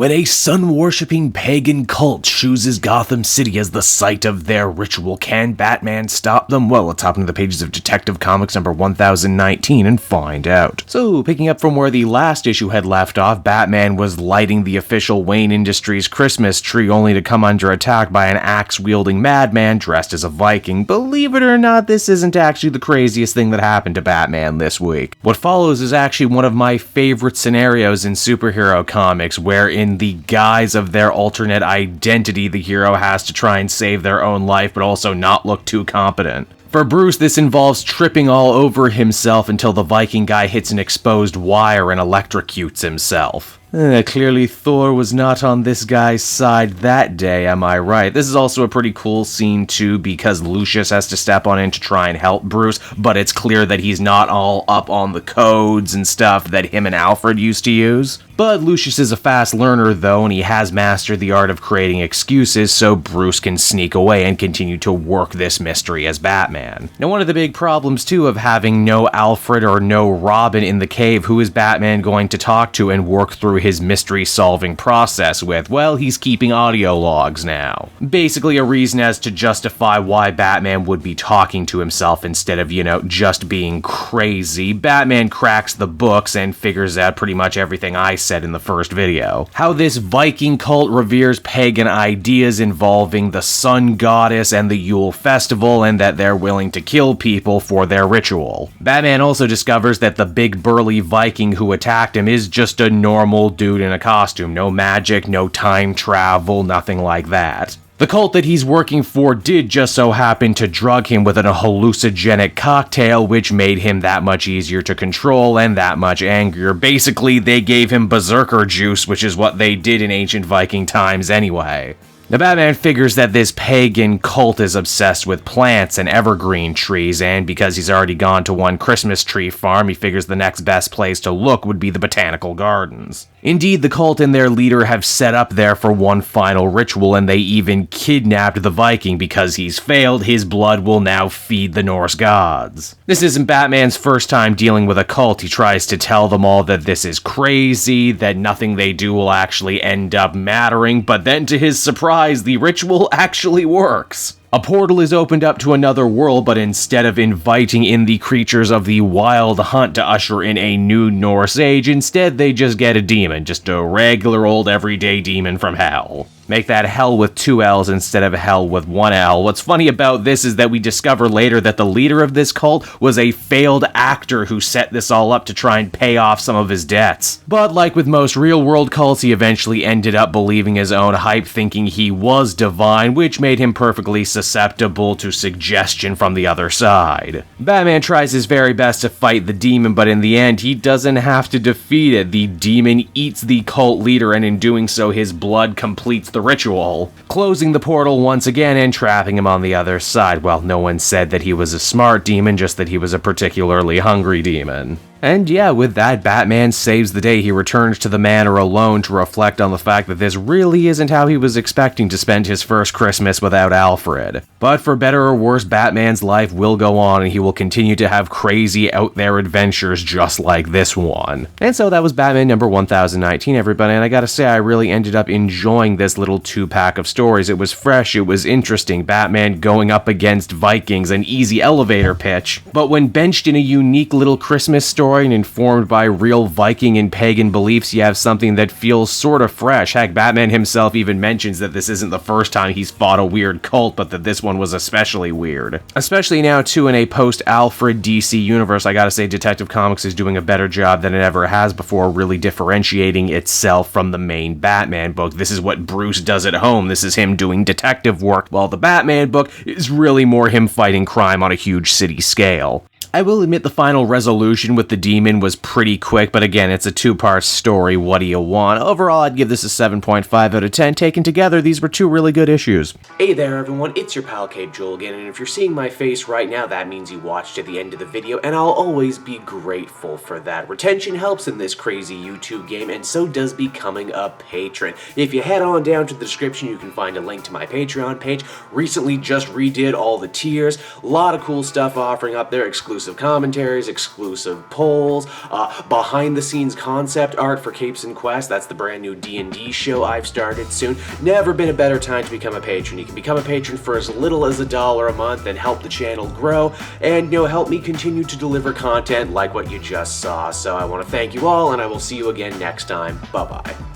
When a sun-worshipping pagan cult chooses Gotham City as the site of their ritual, can Batman stop them? Well, let's hop into the pages of Detective Comics number 1019 and find out. So, picking up from where the last issue had left off, Batman was lighting the official Wayne Industries Christmas tree only to come under attack by an axe-wielding madman dressed as a Viking. Believe it or not, this isn't actually the craziest thing that happened to Batman this week. What follows is actually one of my favorite scenarios in superhero comics, where in the guise of their alternate identity, the hero has to try and save their own life, but also not look too competent. For Bruce, this involves tripping all over himself until the Viking guy hits an exposed wire and electrocutes himself. Clearly Thor was not on this guy's side that day, am I right? This is also a pretty cool scene too, because Lucius has to step on in to try and help Bruce, but it's clear that he's not all up on the codes and stuff that him and Alfred used to use. But Lucius is a fast learner though, and he has mastered the art of creating excuses so Bruce can sneak away and continue to work this mystery as Batman. Now, one of the big problems too of having no Alfred or no Robin in the cave, who is Batman going to talk to and work through his mystery-solving process with? Well, he's keeping audio logs now. Basically a reason as to justify why Batman would be talking to himself instead of, just being crazy. Batman cracks the books and figures out pretty much everything I said in the first video. How this Viking cult reveres pagan ideas involving the sun goddess and the Yule festival, and that they're willing to kill people for their ritual. Batman also discovers that the big burly Viking who attacked him is just a normal dude in a costume. No magic, no time travel, nothing like that. The cult that he's working for did just so happen to drug him with an hallucinogenic cocktail, which made him that much easier to control and that much angrier. Basically, they gave him berserker juice, which is what they did in ancient Viking times anyway. Now, Batman figures that this pagan cult is obsessed with plants and evergreen trees, and because he's already gone to one Christmas tree farm, he figures the next best place to look would be the botanical gardens. Indeed, the cult and their leader have set up there for one final ritual, and they even kidnapped the Viking. Because he's failed, his blood will now feed the Norse gods. This isn't Batman's first time dealing with a cult. He tries to tell them all that this is crazy, that nothing they do will actually end up mattering, but then to his surprise, the ritual actually works. A portal is opened up to another world, but instead of inviting in the creatures of the Wild Hunt to usher in a new Norse age, instead they just get a demon, just a regular old everyday demon from hell. Make that hell with 2 L's instead of hell with 1 L. What's funny about this is that we discover later that the leader of this cult was a failed actor who set this all up to try and pay off some of his debts. But like with most real-world cults, he eventually ended up believing his own hype, thinking he was divine, which made him perfectly susceptible to suggestion from the other side. Batman tries his very best to fight the demon, but in the end, he doesn't have to defeat it. The demon eats the cult leader, and in doing so, his blood completes the ritual, closing the portal once again and trapping him on the other side. Well, no one said that he was a smart demon, just that he was a particularly hungry demon. And yeah, with that, Batman saves the day. He returns to the manor alone to reflect on the fact that this really isn't how he was expecting to spend his first Christmas without Alfred. But for better or worse, Batman's life will go on, and he will continue to have crazy out there adventures just like this one. And so that was Batman number 1019, everybody, and I gotta say, I really ended up enjoying this little 2-pack of stories. It was fresh, it was interesting. Batman going up against Vikings, an easy elevator pitch. But when benched in a unique little Christmas story, and informed by real Viking and pagan beliefs, you have something that feels sort of fresh. Heck, Batman himself even mentions that this isn't the first time he's fought a weird cult, but that this one was especially weird. Especially now, too, in a post-Alfred DC universe, I gotta say Detective Comics is doing a better job than it ever has before, really differentiating itself from the main Batman book. This is what Bruce does at home. This is him doing detective work, while the Batman book is really more him fighting crime on a huge city scale. I will admit the final resolution with the demon was pretty quick, but again, it's a 2-part story. What do you want? Overall, I'd give this a 7.5 out of 10. Taken together, these were 2 really good issues. Hey there, everyone. It's your pal Cape Joel again, and if you're seeing my face right now, that means you watched to the end of the video, and I'll always be grateful for that. Retention helps in this crazy YouTube game, and so does becoming a patron. If you head on down to the description, you can find a link to my Patreon page. Recently just redid all the tiers. A lot of cool stuff offering up there, exclusive exclusive commentaries, exclusive polls, behind the scenes concept art for Capes and Quest. That's the brand new D&D show I've started soon. Never been a better time to become a patron. You can become a patron for as little as $1 a month and help the channel grow and, help me continue to deliver content like what you just saw. So I want to thank you all, and I will see you again next time. Bye-bye.